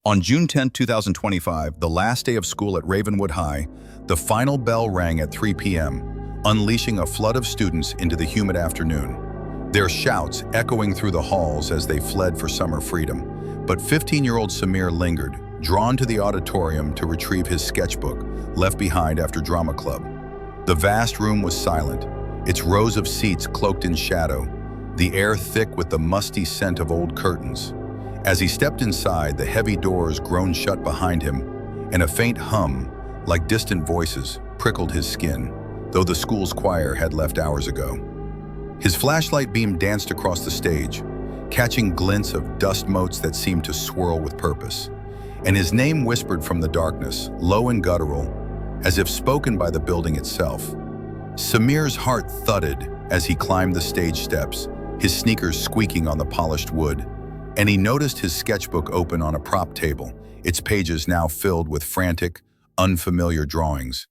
On June 10, 2025, the last day of school at Ravenwood High, the final bell rang at 3 p.m., unleashing a flood of students into the humid afternoon. Their shouts echoing through the halls as they fled for summer freedom. But 15-year-old Samir lingered, drawn to the auditorium to retrieve his sketchbook, left behind after drama club. The vast room was silent, its rows of seats cloaked in shadow, the air thick with the musty scent of old curtains. As he stepped inside, the heavy doors groaned shut behind him, and a faint hum, like distant voices, prickled his skin, though the school's choir had left hours ago. His flashlight beam danced across the stage, catching glints of dust motes that seemed to swirl with purpose, and his name whispered from the darkness, low and guttural, as if spoken by the building itself. Samir's heart thudded as he climbed the stage steps, his sneakers squeaking on the polished wood, and he noticed his sketchbook open on a prop table, its pages now filled with frantic, unfamiliar drawings,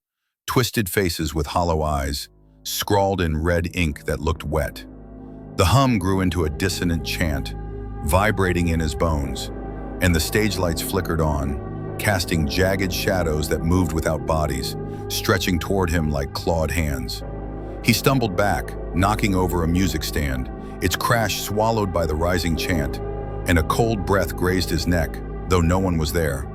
twisted faces with hollow eyes, scrawled in red ink that looked wet. The hum grew into a dissonant chant, vibrating in his bones, and the stage lights flickered on, casting jagged shadows that moved without bodies, stretching toward him like clawed hands. He stumbled back, knocking over a music stand, its crash swallowed by the rising chant, and a cold breath grazed his neck, though no one was there.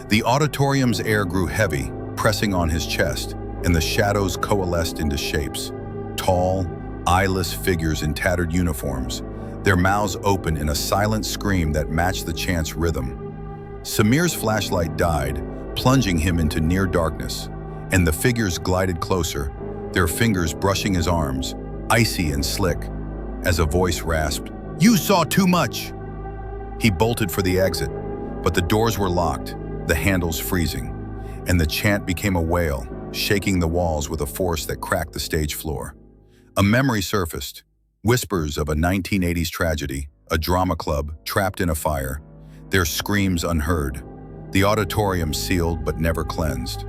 The auditorium's air grew heavy, pressing on his chest, and the shadows coalesced into shapes. Tall, eyeless figures in tattered uniforms, their mouths open in a silent scream that matched the chant's rhythm. Samir's flashlight died, plunging him into near darkness, and the figures glided closer, their fingers brushing his arms, icy and slick, as a voice rasped, "You saw too much!" He bolted for the exit, but the doors were locked, the handles freezing, and the chant became a wail, shaking the walls with a force that cracked the stage floor. A memory surfaced, whispers of a 1980s tragedy, a drama club trapped in a fire, their screams unheard, the auditorium sealed but never cleansed.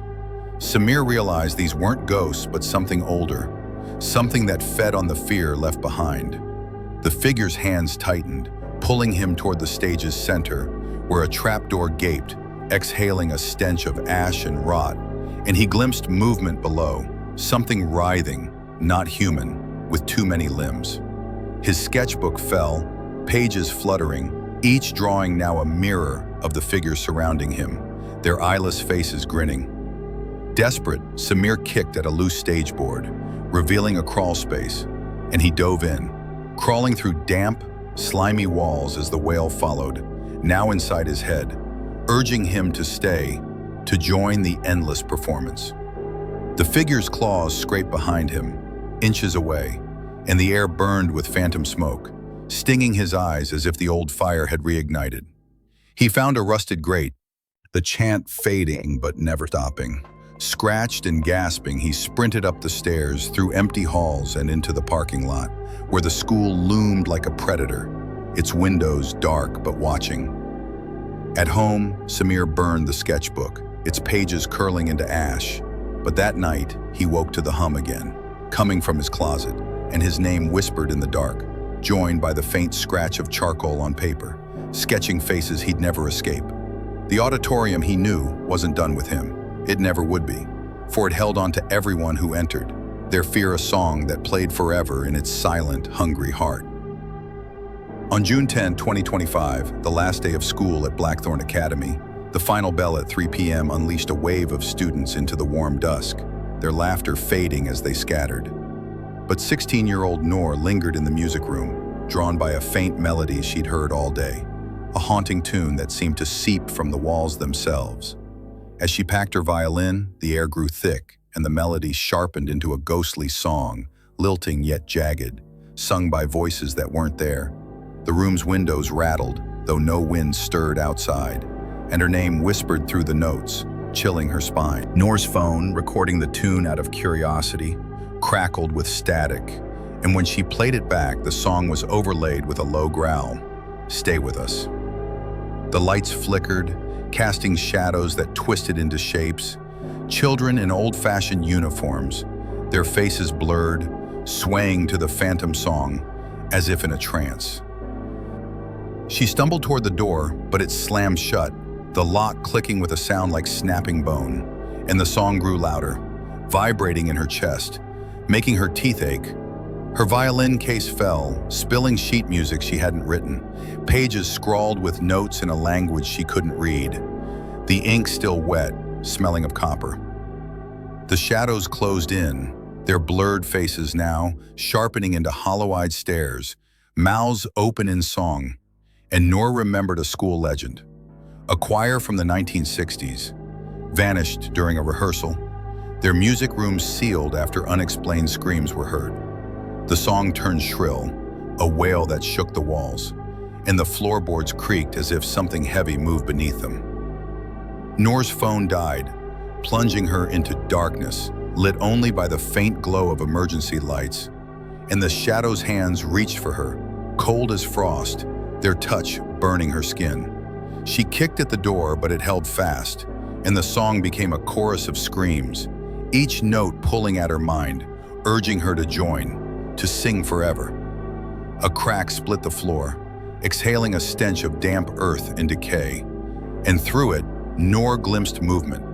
Samir realized these weren't ghosts but something older, something that fed on the fear left behind. The figure's hands tightened, pulling him toward the stage's center, where a trapdoor gaped, exhaling a stench of ash and rot, and he glimpsed movement below, something writhing, not human, with too many limbs. His sketchbook fell, pages fluttering, each drawing now a mirror of the figures surrounding him, their eyeless faces grinning. Desperate, Samir kicked at a loose stage board, revealing a crawl space, and he dove in, crawling through damp, slimy walls as the wail followed, now inside his head, urging him to stay, to join the endless performance. The figure's claws scraped behind him, inches away, and the air burned with phantom smoke, stinging his eyes as if the old fire had reignited. He found a rusted grate, the chant fading but never stopping. Scratched and gasping, he sprinted up the stairs, through empty halls and into the parking lot, where the school loomed like a predator, its windows dark but watching. At home, Samir burned the sketchbook, its pages curling into ash. But that night, he woke to the hum again, coming from his closet, and his name whispered in the dark, joined by the faint scratch of charcoal on paper, sketching faces he'd never escape. The auditorium, he knew, wasn't done with him. It never would be, for it held on to everyone who entered, their fear a song that played forever in its silent, hungry heart. On June 10, 2025, the last day of school at Blackthorn Academy, the final bell at 3 p.m. unleashed a wave of students into the warm dusk, their laughter fading as they scattered. But 16-year-old Noor lingered in the music room, drawn by a faint melody she'd heard all day, a haunting tune that seemed to seep from the walls themselves. As she packed her violin, the air grew thick, and the melody sharpened into a ghostly song, lilting yet jagged, sung by voices that weren't there. The room's windows rattled, though no wind stirred outside, and her name whispered through the notes, chilling her spine. Noor's phone, recording the tune out of curiosity, crackled with static, and when she played it back, the song was overlaid with a low growl, "Stay with us." The lights flickered, casting shadows that twisted into shapes. Children in old-fashioned uniforms, their faces blurred, swaying to the phantom song, as if in a trance. She stumbled toward the door, but it slammed shut, the lock clicking with a sound like snapping bone, and the song grew louder, vibrating in her chest, making her teeth ache. Her violin case fell, spilling sheet music she hadn't written, pages scrawled with notes in a language she couldn't read, the ink still wet, smelling of copper. The shadows closed in, their blurred faces now sharpening into hollow-eyed stares, mouths open in song, and Noor remembered a school legend. A choir from the 1960s, vanished during a rehearsal, their music rooms sealed after unexplained screams were heard. The song turned shrill, a wail that shook the walls, and the floorboards creaked as if something heavy moved beneath them. Noor's phone died, plunging her into darkness, lit only by the faint glow of emergency lights, and the shadow's hands reached for her, cold as frost, their touch burning her skin. She kicked at the door, but it held fast, and the song became a chorus of screams, each note pulling at her mind, urging her to join, to sing forever. A crack split the floor, exhaling a stench of damp earth and decay, and through it, Noor glimpsed movement,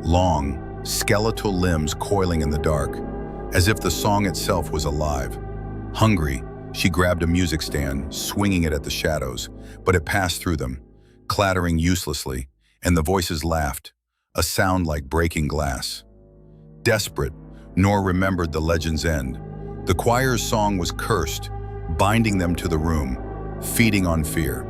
long, skeletal limbs coiling in the dark, as if the song itself was alive. Hungry, she grabbed a music stand, swinging it at the shadows, but it passed through them, clattering uselessly, and the voices laughed, a sound like breaking glass. Desperate, Noor remembered the legend's end. The choir's song was cursed, binding them to the room, feeding on fear.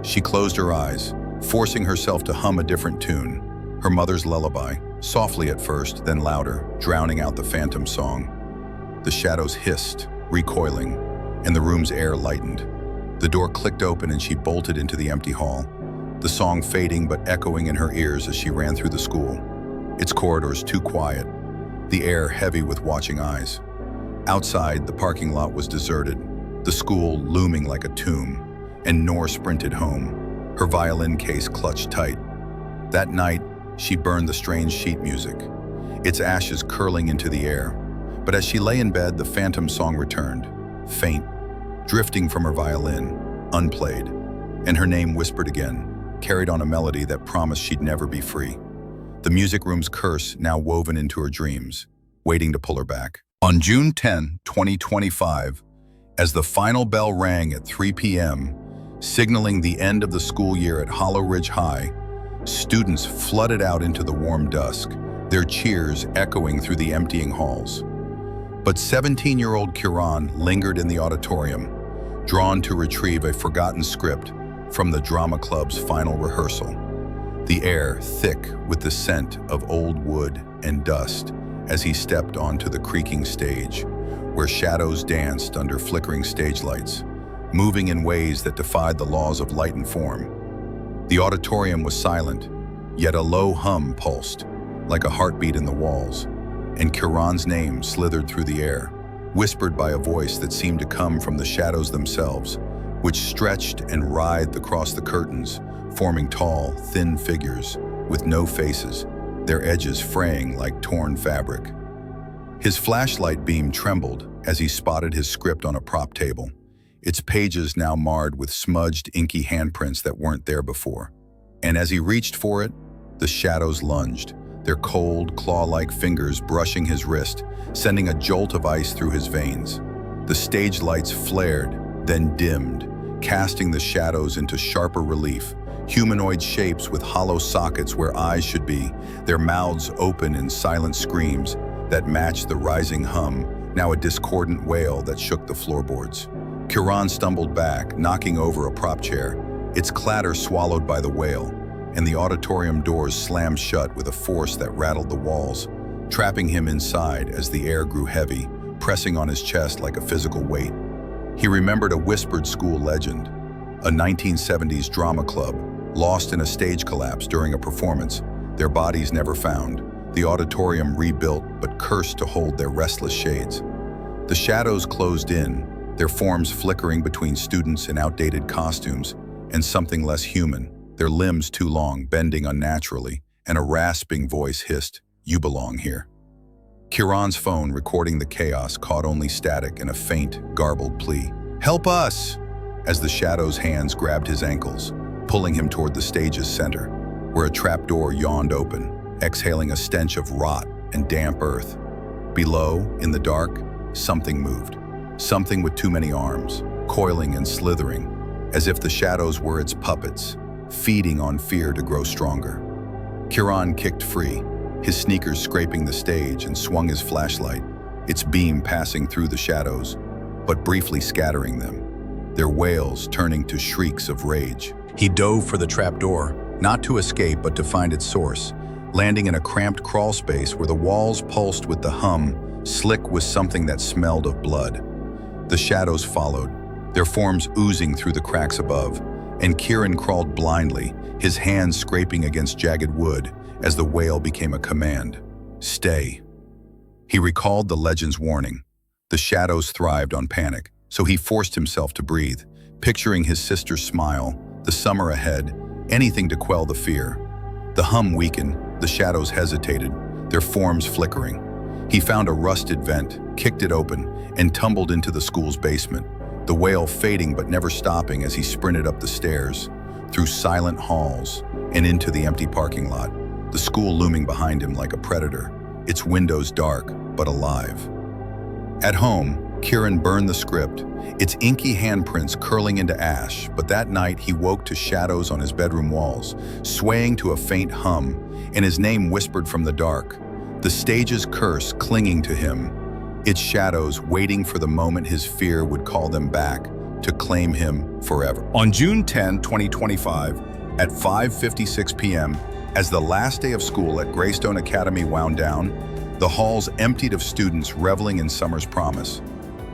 She closed her eyes, forcing herself to hum a different tune, her mother's lullaby, softly at first, then louder, drowning out the phantom song. The shadows hissed, recoiling, and the room's air lightened. The door clicked open and she bolted into the empty hall, the song fading but echoing in her ears as she ran through the school, its corridors too quiet, the air heavy with watching eyes. Outside, the parking lot was deserted, the school looming like a tomb, and Noor sprinted home, her violin case clutched tight. That night, she burned the strange sheet music, its ashes curling into the air. But as she lay in bed, the phantom song returned, faint, drifting from her violin, unplayed, and her name whispered again, carried on a melody that promised she'd never be free. The music room's curse now woven into her dreams, waiting to pull her back. On June 10, 2025, as the final bell rang at 3 p.m., signaling the end of the school year at Hollow Ridge High, students flooded out into the warm dusk, their cheers echoing through the emptying halls. But 17-year-old Kiran lingered in the auditorium, drawn to retrieve a forgotten script from the drama club's final rehearsal. The air thick with the scent of old wood and dust as he stepped onto the creaking stage, where shadows danced under flickering stage lights, moving in ways that defied the laws of light and form. The auditorium was silent, yet a low hum pulsed, like a heartbeat in the walls, and Kiran's name slithered through the air, whispered by a voice that seemed to come from the shadows themselves, which stretched and writhed across the curtains, forming tall, thin figures with no faces, their edges fraying like torn fabric. His flashlight beam trembled as he spotted his script on a prop table, its pages now marred with smudged, inky handprints that weren't there before. And as he reached for it, the shadows lunged, their cold, claw-like fingers brushing his wrist, sending a jolt of ice through his veins. The stage lights flared, then dimmed, casting the shadows into sharper relief, humanoid shapes with hollow sockets where eyes should be, their mouths open in silent screams that matched the rising hum, now a discordant wail that shook the floorboards. Kiran stumbled back, knocking over a prop chair, its clatter swallowed by the wail, and the auditorium doors slammed shut with a force that rattled the walls, trapping him inside as the air grew heavy, pressing on his chest like a physical weight. He remembered a whispered school legend, a 1970s drama club, lost in a stage collapse during a performance, their bodies never found, the auditorium rebuilt but cursed to hold their restless shades. The shadows closed in, their forms flickering between students in outdated costumes and something less human, their limbs too long, bending unnaturally, and a rasping voice hissed, "You belong here." Kiran's phone, recording the chaos, caught only static and a faint, garbled plea. "Help us!" as the shadow's hands grabbed his ankles, pulling him toward the stage's center, where a trapdoor yawned open, exhaling a stench of rot and damp earth. Below, in the dark, something moved. Something with too many arms, coiling and slithering, as if the shadows were its puppets, feeding on fear to grow stronger. Kieran kicked free, his sneakers scraping the stage, and swung his flashlight, its beam passing through the shadows, but briefly scattering them, their wails turning to shrieks of rage. He dove for the trapdoor, not to escape but to find its source, landing in a cramped crawl space where the walls pulsed with the hum, slick with something that smelled of blood. The shadows followed, their forms oozing through the cracks above, and Kieran crawled blindly, his hands scraping against jagged wood as the wail became a command. Stay. He recalled the legend's warning. The shadows thrived on panic, so he forced himself to breathe, picturing his sister's smile, the summer ahead, anything to quell the fear. The hum weakened, the shadows hesitated, their forms flickering. He found a rusted vent, kicked it open, and tumbled into the school's basement, the wail fading but never stopping as he sprinted up the stairs, through silent halls, and into the empty parking lot, the school looming behind him like a predator, its windows dark but alive. At home, Kieran burned the script, its inky handprints curling into ash, but that night he woke to shadows on his bedroom walls, swaying to a faint hum, and his name whispered from the dark, the stage's curse clinging to him, its shadows waiting for the moment his fear would call them back to claim him forever. On June 10, 2025, at 5:56 p.m., as the last day of school at Greystone Academy wound down, the halls emptied of students reveling in summer's promise.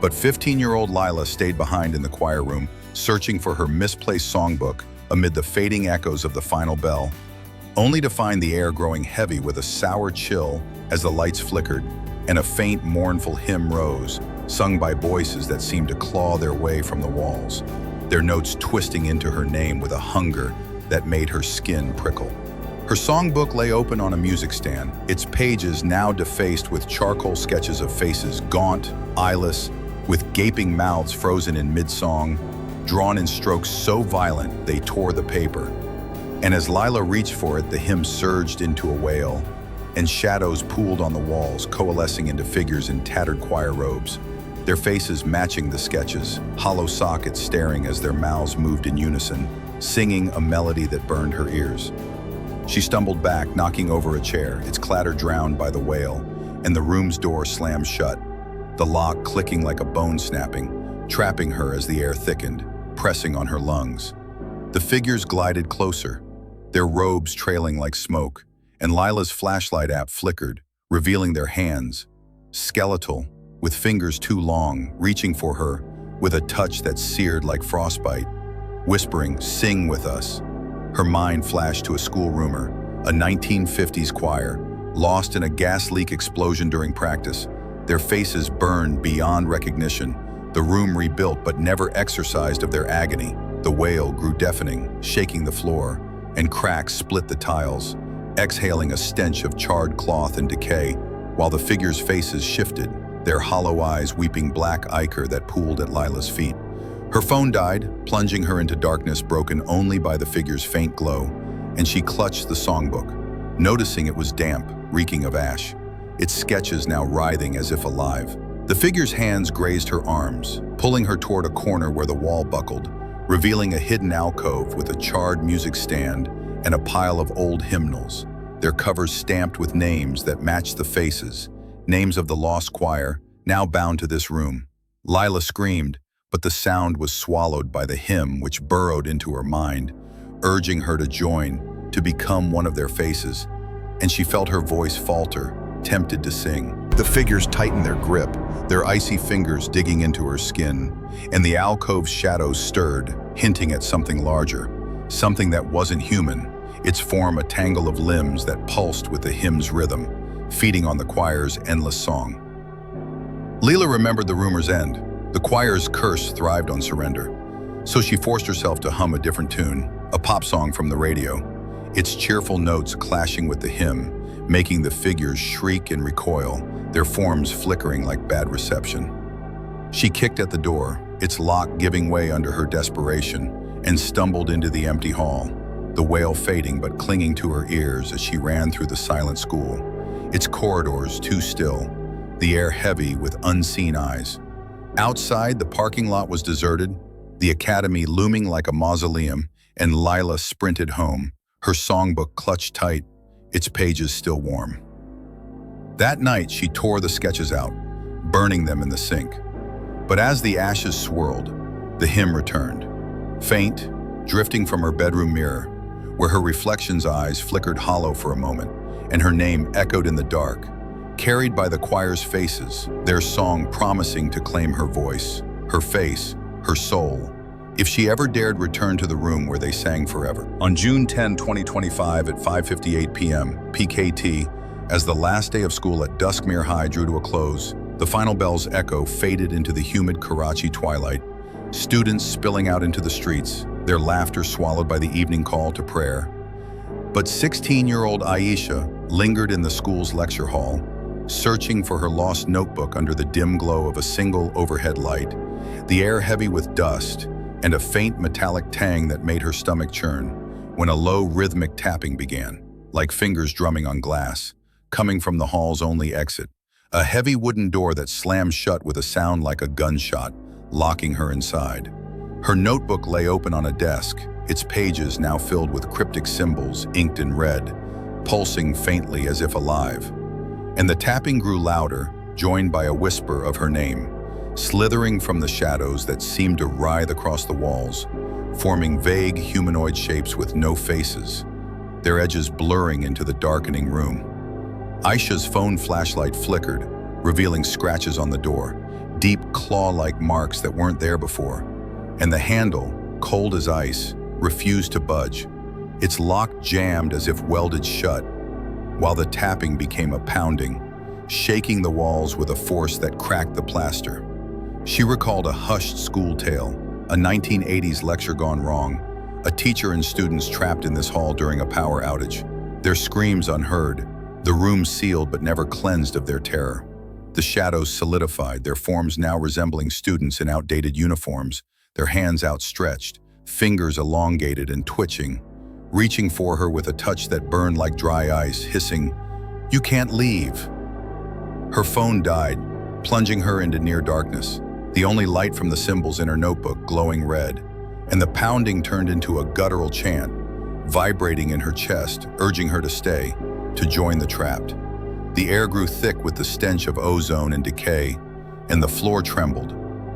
But 15-year-old Lila stayed behind in the choir room, searching for her misplaced songbook amid the fading echoes of the final bell, only to find the air growing heavy with a sour chill as the lights flickered and a faint, mournful hymn rose, sung by voices that seemed to claw their way from the walls, their notes twisting into her name with a hunger that made her skin prickle. Her songbook lay open on a music stand, its pages now defaced with charcoal sketches of faces gaunt, eyeless, with gaping mouths frozen in mid-song, drawn in strokes so violent they tore the paper. And as Lila reached for it, the hymn surged into a wail, and shadows pooled on the walls, coalescing into figures in tattered choir robes, their faces matching the sketches, hollow sockets staring as their mouths moved in unison, singing a melody that burned her ears. She stumbled back, knocking over a chair, its clatter drowned by the wail, and the room's door slammed shut, the lock clicking like a bone snapping, trapping her as the air thickened, pressing on her lungs. The figures glided closer, their robes trailing like smoke, and Lila's flashlight app flickered, revealing their hands, skeletal, with fingers too long, reaching for her with a touch that seared like frostbite, whispering, "Sing with us." Her mind flashed to a school rumor, a 1950s choir, lost in a gas leak explosion during practice, their faces burned beyond recognition, the room rebuilt but never exorcised of their agony. The wail grew deafening, shaking the floor, and cracks split the tiles, exhaling a stench of charred cloth and decay, while the figures' faces shifted, their hollow eyes weeping black ichor that pooled at Lila's feet. Her phone died, plunging her into darkness broken only by the figure's faint glow, and she clutched the songbook, noticing it was damp, reeking of ash, its sketches now writhing as if alive. The figure's hands grazed her arms, pulling her toward a corner where the wall buckled, revealing a hidden alcove with a charred music stand and a pile of old hymnals, their covers stamped with names that matched the faces, names of the lost choir, now bound to this room. Lila screamed, but the sound was swallowed by the hymn which burrowed into her mind, urging her to join, to become one of their faces, and she felt her voice falter, tempted to sing. The figures tightened their grip, their icy fingers digging into her skin, and the alcove's shadows stirred, hinting at something larger, something that wasn't human, its form a tangle of limbs that pulsed with the hymn's rhythm, feeding on the choir's endless song. Lila remembered the rumor's end. The choir's curse thrived on surrender, so she forced herself to hum a different tune, a pop song from the radio, its cheerful notes clashing with the hymn, making the figures shriek and recoil, their forms flickering like bad reception. She kicked at the door, its lock giving way under her desperation, and stumbled into the empty hall. the wail fading but clinging to her ears as she ran through the silent school, its corridors too still, the air heavy with unseen eyes. Outside, the parking lot was deserted, the academy looming like a mausoleum, and Lila sprinted home, her songbook clutched tight, its pages still warm. That night, she tore the sketches out, burning them in the sink. But as the ashes swirled, the hymn returned, faint, drifting from her bedroom mirror, where her reflection's eyes flickered hollow for a moment, and her name echoed in the dark, carried by the choir's faces, their song promising to claim her voice, her face, her soul, if she ever dared return to the room where they sang forever. On June 10, 2025 at 5:58 p.m. PKT, as the last day of school at Duskmere High drew to a close, the final bell's echo faded into the humid Karachi twilight, students spilling out into the streets, their laughter swallowed by the evening call to prayer. But 16-year-old Aisha lingered in the school's lecture hall, searching for her lost notebook under the dim glow of a single overhead light, the air heavy with dust and a faint metallic tang that made her stomach churn, when a low rhythmic tapping began, like fingers drumming on glass, coming from the hall's only exit, a heavy wooden door that slammed shut with a sound like a gunshot, locking her inside. Her notebook lay open on a desk, its pages now filled with cryptic symbols inked in red, pulsing faintly as if alive. And the tapping grew louder, joined by a whisper of her name, slithering from the shadows that seemed to writhe across the walls, forming vague humanoid shapes with no faces, their edges blurring into the darkening room. Aisha's phone flashlight flickered, revealing scratches on the door, deep claw-like marks that weren't there before, and the handle, cold as ice, refused to budge, its lock jammed as if welded shut, while the tapping became a pounding, shaking the walls with a force that cracked the plaster. She recalled a hushed school tale, a 1980s lecture gone wrong, a teacher and students trapped in this hall during a power outage, their screams unheard, the room sealed but never cleansed of their terror. The shadows solidified, their forms now resembling students in outdated uniforms, their hands outstretched, fingers elongated and twitching, reaching for her with a touch that burned like dry ice, hissing, "You can't leave." Her phone died, plunging her into near darkness, the only light from the symbols in her notebook glowing red, and the pounding turned into a guttural chant, vibrating in her chest, urging her to stay, to join the trapped. The air grew thick with the stench of ozone and decay, and the floor trembled,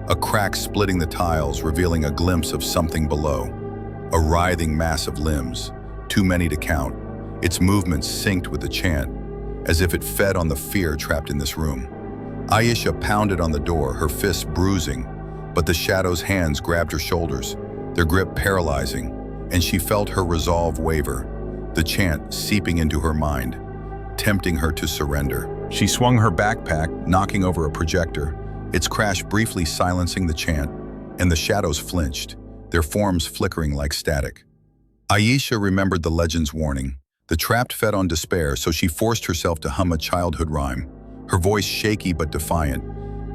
a crack splitting the tiles, revealing a glimpse of something below. A writhing mass of limbs, too many to count, its movements synced with the chant, as if it fed on the fear trapped in this room. Aisha pounded on the door, her fists bruising, but the shadow's hands grabbed her shoulders, their grip paralyzing, and she felt her resolve waver, the chant seeping into her mind, tempting her to surrender. She swung her backpack, knocking over a projector, its crash briefly silencing the chant, and the shadows flinched, their forms flickering like static. Aisha remembered the legend's warning. The trapped fed on despair, so she forced herself to hum a childhood rhyme, her voice shaky but defiant,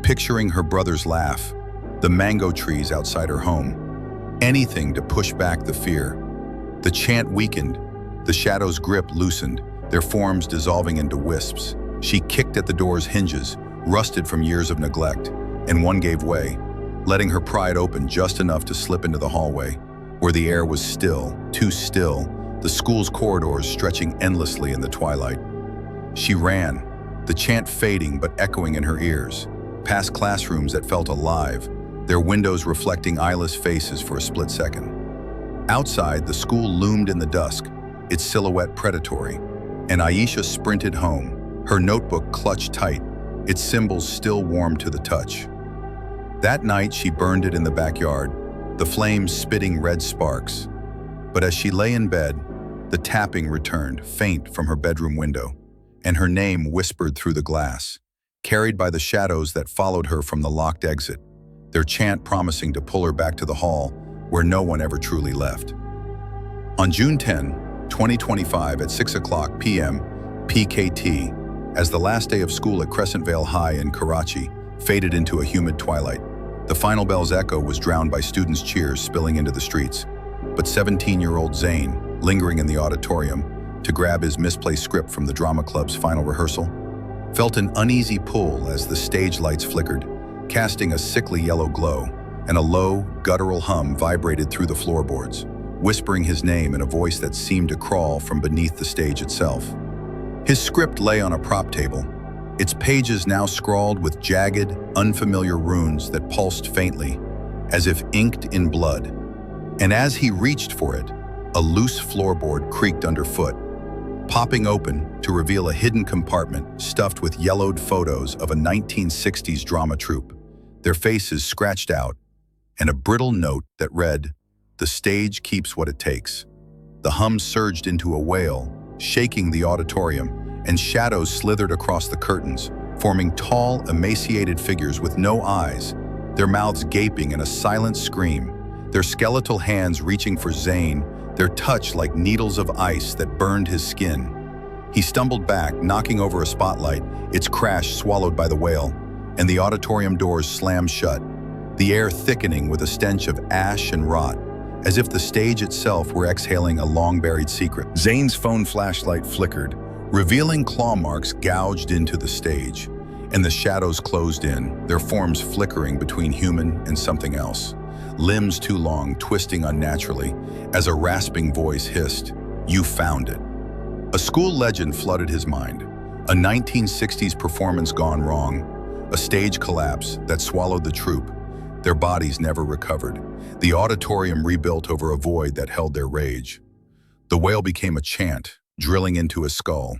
picturing her brother's laugh, the mango trees outside her home, anything to push back the fear. The chant weakened, the shadow's grip loosened, their forms dissolving into wisps. She kicked at the door's hinges, rusted from years of neglect, and one gave way, letting her pride open just enough to slip into the hallway, where the air was still, too still, the school's corridors stretching endlessly in the twilight. She ran, the chant fading but echoing in her ears, past classrooms that felt alive, their windows reflecting eyeless faces for a split second. Outside, the school loomed in the dusk, its silhouette predatory, and Aisha sprinted home, her notebook clutched tight, its symbols still warm to the touch. That night, she burned it in the backyard, the flames spitting red sparks. But as she lay in bed, the tapping returned, faint from her bedroom window, and her name whispered through the glass, carried by the shadows that followed her from the locked exit, their chant promising to pull her back to the hall where no one ever truly left. On June 10, 2025 at 6:00 p.m. PKT, as the last day of school at Crescent Vale High in Karachi faded into a humid twilight, the final bell's echo was drowned by students' cheers spilling into the streets. But 17-year-old Zain, lingering in the auditorium to grab his misplaced script from the drama club's final rehearsal, felt an uneasy pull as the stage lights flickered, casting a sickly yellow glow, and a low, guttural hum vibrated through the floorboards, whispering his name in a voice that seemed to crawl from beneath the stage itself. His script lay on a prop table, its pages now scrawled with jagged, unfamiliar runes that pulsed faintly, as if inked in blood. And as he reached for it, a loose floorboard creaked underfoot, popping open to reveal a hidden compartment stuffed with yellowed photos of a 1960s drama troupe, their faces scratched out, and a brittle note that read, "The stage keeps what it takes." The hum surged into a wail, shaking the auditorium, and shadows slithered across the curtains, forming tall, emaciated figures with no eyes, their mouths gaping in a silent scream, their skeletal hands reaching for Zane, their touch like needles of ice that burned his skin. He stumbled back, knocking over a spotlight, its crash swallowed by the wail, and the auditorium doors slammed shut, the air thickening with a stench of ash and rot, as if the stage itself were exhaling a long-buried secret. Zane's phone flashlight flickered, revealing claw marks gouged into the stage, and the shadows closed in, their forms flickering between human and something else, limbs too long, twisting unnaturally, as a rasping voice hissed, "You found it." A school legend flooded his mind, a 1960s performance gone wrong, a stage collapse that swallowed the troupe, their bodies never recovered, the auditorium rebuilt over a void that held their rage. The wail became a chant, drilling into his skull,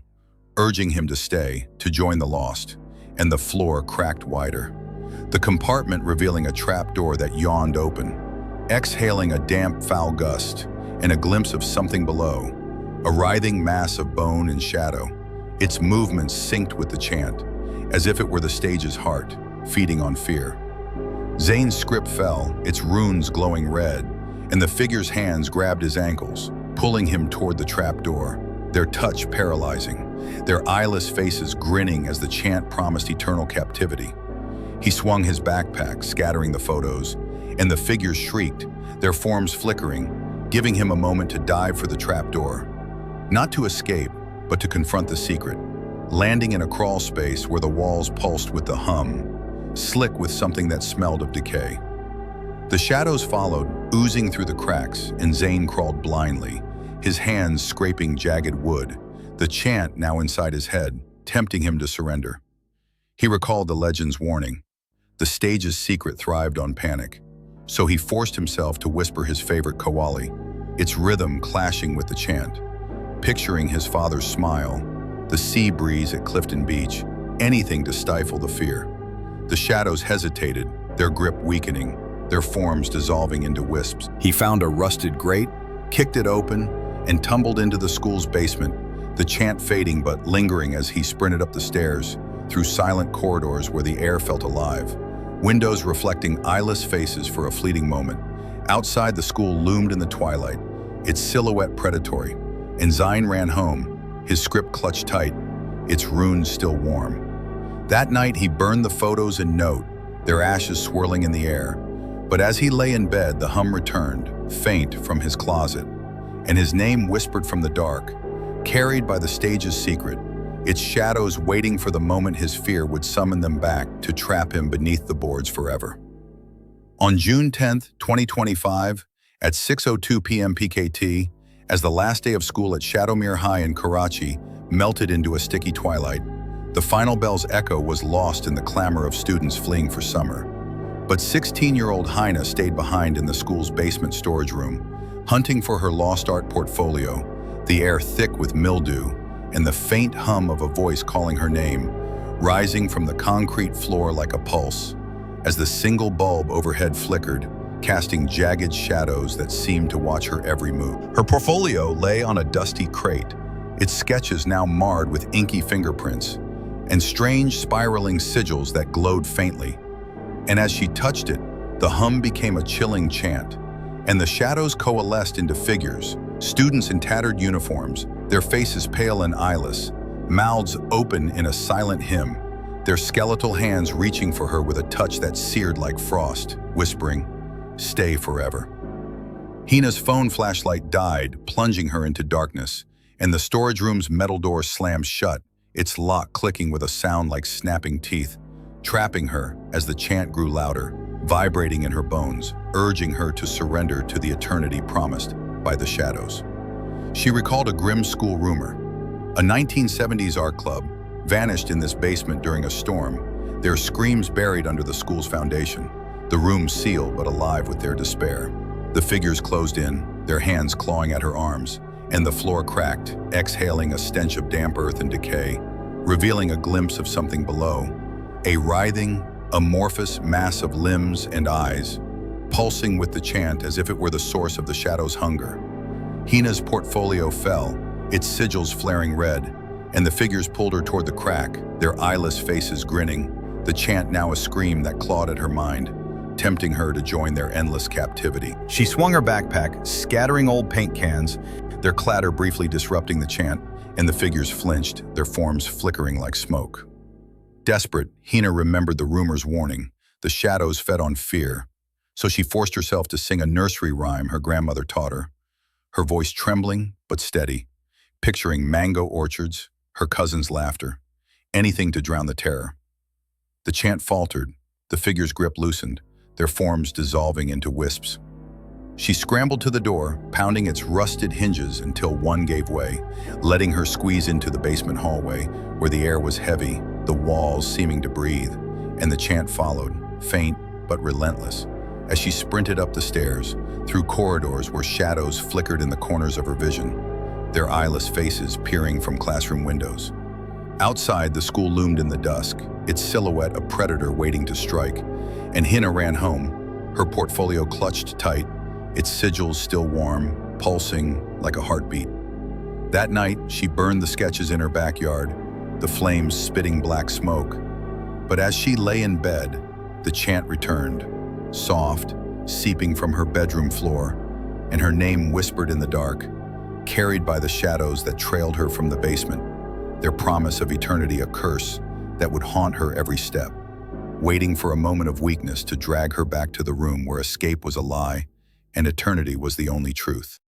urging him to stay, to join the lost, and the floor cracked wider, the compartment revealing a trapdoor that yawned open, exhaling a damp, foul gust, and a glimpse of something below, a writhing mass of bone and shadow, its movements synced with the chant, as if it were the stage's heart, feeding on fear. Zane's script fell, its runes glowing red, and the figure's hands grabbed his ankles, pulling him toward the trapdoor, their touch paralyzing, their eyeless faces grinning as the chant promised eternal captivity. He swung his backpack, scattering the photos, and the figures shrieked, their forms flickering, giving him a moment to dive for the trapdoor. Not to escape, but to confront the secret, landing in a crawl space where the walls pulsed with the hum, slick with something that smelled of decay. The shadows followed, oozing through the cracks, and Zane crawled blindly, his hands scraping jagged wood, the chant now inside his head, tempting him to surrender. He recalled the legend's warning. The stage's secret thrived on panic, so he forced himself to whisper his favorite qawwali, its rhythm clashing with the chant, picturing his father's smile, the sea breeze at Clifton Beach, anything to stifle the fear. The shadows hesitated, their grip weakening, their forms dissolving into wisps. He found a rusted grate, kicked it open, and tumbled into the school's basement, the chant fading but lingering as he sprinted up the stairs, through silent corridors where the air felt alive, windows reflecting eyeless faces for a fleeting moment. Outside, the school loomed in the twilight, its silhouette predatory, and Zine ran home, his script clutched tight, its runes still warm. That night, he burned the photos and note, their ashes swirling in the air. But as he lay in bed, the hum returned, faint from his closet, and his name whispered from the dark, carried by the stage's secret, its shadows waiting for the moment his fear would summon them back to trap him beneath the boards forever. On June 10, 2025, at 6:02 p.m. PKT, as the last day of school at ShadowWhispers High in Karachi melted into a sticky twilight, the final bell's echo was lost in the clamor of students fleeing for summer. But 16-year-old Haina stayed behind in the school's basement storage room, hunting for her lost art portfolio, the air thick with mildew, and the faint hum of a voice calling her name, rising from the concrete floor like a pulse, as the single bulb overhead flickered, casting jagged shadows that seemed to watch her every move. Her portfolio lay on a dusty crate, its sketches now marred with inky fingerprints, and strange spiraling sigils that glowed faintly. And as she touched it, the hum became a chilling chant, and the shadows coalesced into figures, students in tattered uniforms, their faces pale and eyeless, mouths open in a silent hymn, their skeletal hands reaching for her with a touch that seared like frost, whispering, "Stay forever." Hina's phone flashlight died, plunging her into darkness, and the storage room's metal door slammed shut, its lock clicking with a sound like snapping teeth, trapping her as the chant grew louder, vibrating in her bones, urging her to surrender to the eternity promised by the shadows. She recalled a grim school rumor. A 1970s art club vanished in this basement during a storm, their screams buried under the school's foundation, the room sealed but alive with their despair. The figures closed in, their hands clawing at her arms, and the floor cracked, exhaling a stench of damp earth and decay, revealing a glimpse of something below, a writhing, amorphous mass of limbs and eyes, pulsing with the chant as if it were the source of the shadow's hunger. Hina's portfolio fell, its sigils flaring red, and the figures pulled her toward the crack, their eyeless faces grinning, the chant now a scream that clawed at her mind, tempting her to join their endless captivity. She swung her backpack, scattering old paint cans, their clatter briefly disrupting the chant, and the figures flinched, their forms flickering like smoke. Desperate, Hina remembered the rumor's warning. The shadows fed on fear. So she forced herself to sing a nursery rhyme her grandmother taught her, her voice trembling but steady, picturing mango orchards, her cousin's laughter, anything to drown the terror. The chant faltered, the figure's grip loosened, their forms dissolving into wisps. She scrambled to the door, pounding its rusted hinges until one gave way, letting her squeeze into the basement hallway, where the air was heavy, the walls seeming to breathe, and the chant followed, faint but relentless, as she sprinted up the stairs, through corridors where shadows flickered in the corners of her vision, their eyeless faces peering from classroom windows. Outside, the school loomed in the dusk, its silhouette a predator waiting to strike, and Hina ran home, her portfolio clutched tight, its sigils still warm, pulsing like a heartbeat. That night, she burned the sketches in her backyard, the flames spitting black smoke. But as she lay in bed, the chant returned, soft, seeping from her bedroom floor, and her name whispered in the dark, carried by the shadows that trailed her from the basement, their promise of eternity a curse that would haunt her every step, waiting for a moment of weakness to drag her back to the room where escape was a lie and eternity was the only truth.